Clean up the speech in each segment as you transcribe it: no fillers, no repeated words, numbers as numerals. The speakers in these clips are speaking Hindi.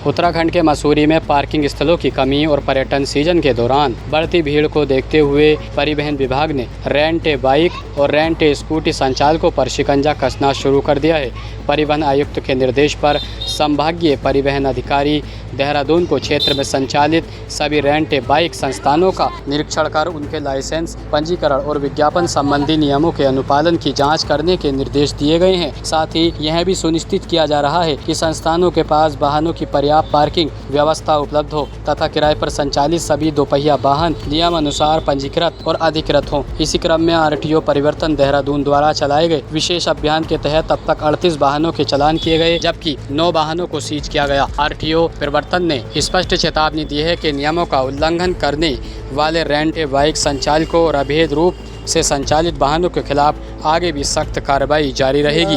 उत्तराखंड के मसूरी में पार्किंग स्थलों की कमी और पर्यटन सीजन के दौरान बढ़ती भीड़ को देखते हुए परिवहन विभाग ने रेंट ए बाइक और रेंट ए स्कूटी संचालकों पर शिकंजा कसना शुरू कर दिया है। परिवहन आयुक्त के निर्देश पर संभागीय परिवहन अधिकारी देहरादून को क्षेत्र में संचालित सभी रेंट ए बाइक संस्थानों का निरीक्षण कर उनके लाइसेंस, पंजीकरण और विज्ञापन संबंधी नियमों के अनुपालन की जांच करने के निर्देश दिए गए हैं। साथ ही यह भी सुनिश्चित किया जा रहा है कि संस्थानों के पास वाहनों की पर्याप्त पार्किंग व्यवस्था उपलब्ध हो तथा किराए पर संचालित सभी दोपहिया वाहन नियमानुसार पंजीकृत और अधिकृत हों। इसी क्रम में आरटीओ परिवर्तन देहरादून द्वारा चलाए गए विशेष अभियान के तहत अब तक 38 वाहनों के चालान किए गए, जबकि 9 वाहनों को सीज किया गया। आरटीओ परिवर्तन ने स्पष्ट चेतावनी दी है कि नियमों का उल्लंघन करने वाले रेंट ए बाइक संचालकों और अवैध रूप से संचालित वाहनों के खिलाफ आगे भी सख्त कार्रवाई जारी रहेगी।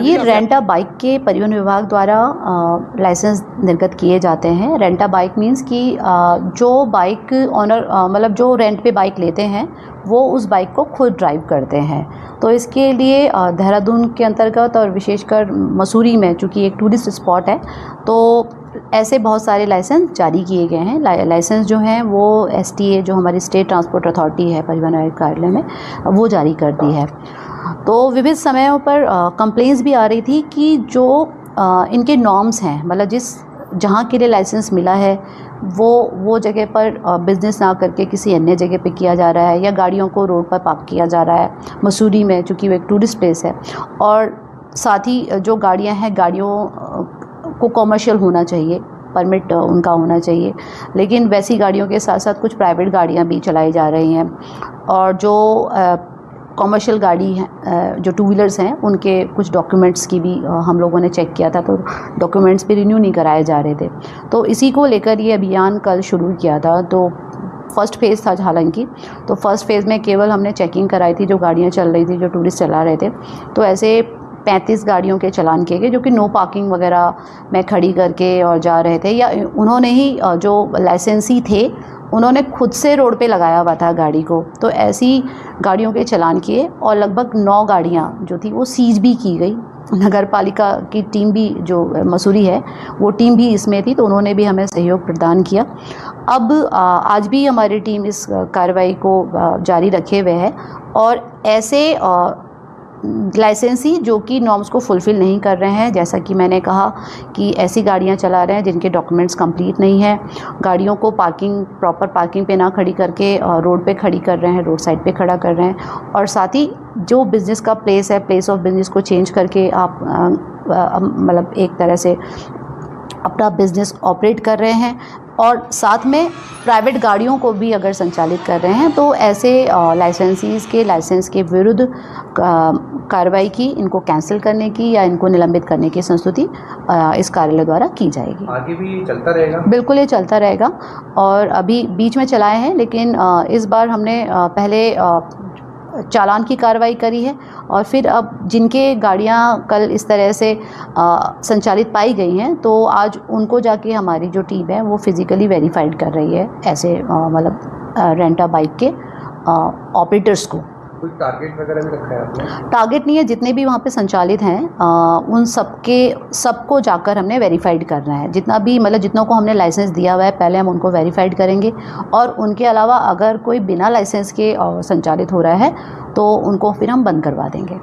ये रेंटा बाइक के परिवहन विभाग द्वारा लाइसेंस निर्गत किए जाते हैं। रेंटा बाइक मीन्स कि जो बाइक ऑनर मतलब जो रेंट पे बाइक लेते हैं वो उस बाइक को खुद ड्राइव करते हैं। तो इसके लिए देहरादून के अंतर्गत और विशेषकर मसूरी में, चूँकि एक टूरिस्ट स्पॉट है, तो ऐसे बहुत सारे लाइसेंस जारी किए गए हैं। लाइसेंस जो हैं वो STA जो हमारी स्टेट ट्रांसपोर्ट अथॉरिटी है परिवहन आयुक्त कार्यालय में, वो जारी कर दी है। तो विविध समयों पर कंप्लेंट्स भी आ रही थी कि जो इनके नॉर्म्स हैं, मतलब जहाँ के लिए लाइसेंस मिला है वो जगह पर बिज़नेस ना करके किसी अन्य जगह पे किया जा रहा है, या गाड़ियों को रोड पर पार्क किया जा रहा है मसूरी में, चूँकि वो एक टूरिस्ट प्लेस है। और साथ ही जो गाड़ियाँ हैं, गाड़ियों को कॉमर्शियल होना चाहिए, परमिट उनका होना चाहिए, लेकिन वैसी गाड़ियों के साथ साथ कुछ प्राइवेट गाड़ियाँ भी चलाई जा रही हैं। और जो कॉमर्शियल गाड़ी हैं, जो टू व्हीलर्स हैं, उनके कुछ डॉक्यूमेंट्स की भी हम लोगों ने चेक किया था, तो डॉक्यूमेंट्स भी रिन्यू नहीं कराए जा रहे थे। तो इसी को लेकर ये अभियान कल शुरू किया था। तो फर्स्ट फेज़ था हालांकि, तो फर्स्ट फेज़ में केवल हमने चेकिंग कराई थी जो गाड़ियाँ चल रही थी, जो टूरिस्ट चला रहे थे। तो ऐसे 35 गाड़ियों के चालान किए गए जो कि नो पार्किंग वगैरह में खड़ी करके और जा रहे थे, या उन्होंने ही जो लाइसेंसी थे उन्होंने खुद से रोड पे लगाया हुआ था गाड़ी को। तो ऐसी गाड़ियों के चालान किए और लगभग 9 गाड़ियाँ जो थी वो सीज भी की गई। नगर पालिका की टीम भी, जो मसूरी है, वो टीम भी इसमें थी, तो उन्होंने भी हमें सहयोग प्रदान किया। अब आज भी हमारी टीम इस कार्रवाई को जारी रखे हुए है और ऐसे लाइसेंसी जो कि नॉर्म्स को फुलफ़िल नहीं कर रहे हैं, जैसा कि मैंने कहा कि ऐसी गाड़ियां चला रहे हैं जिनके डॉक्यूमेंट्स कंप्लीट नहीं हैं, गाड़ियों को प्रॉपर पार्किंग पे ना खड़ी करके रोड पे खड़ी कर रहे हैं, रोड साइड पे खड़ा कर रहे हैं, और साथ ही जो बिज़नेस का प्लेस है, प्लेस ऑफ बिज़नेस को चेंज करके आप मतलब एक तरह से अपना बिज़नेस ऑपरेट कर रहे हैं, और साथ में प्राइवेट गाड़ियों को भी अगर संचालित कर रहे हैं, तो ऐसे लाइसेंसीज़ के लाइसेंस के विरुद्ध कार्रवाई की, इनको कैंसिल करने की या इनको निलंबित करने की संस्तुति इस कार्यालय द्वारा की जाएगी। आगे भी चलता रहेगा? बिल्कुल, ये चलता रहेगा। और अभी बीच में चलाए हैं, लेकिन इस बार हमने पहले चालान की कार्रवाई करी है, और फिर अब जिनके गाड़ियां कल इस तरह से संचालित पाई गई हैं, तो आज उनको जाके हमारी जो टीम है वो फिज़िकली वेरीफाइड कर रही है ऐसे मतलब रेंटा बाइक के ऑपरेटर्स को। कोई टारगेट वगैरह भी रखा है आपने? टारगेट नहीं है, जितने भी वहाँ पे संचालित हैं उन सबको जाकर हमने वेरीफाइड करना है। जितनों को हमने लाइसेंस दिया हुआ है, पहले हम उनको वेरीफाइड करेंगे, और उनके अलावा अगर कोई बिना लाइसेंस के संचालित हो रहा है तो उनको फिर हम बंद करवा देंगे।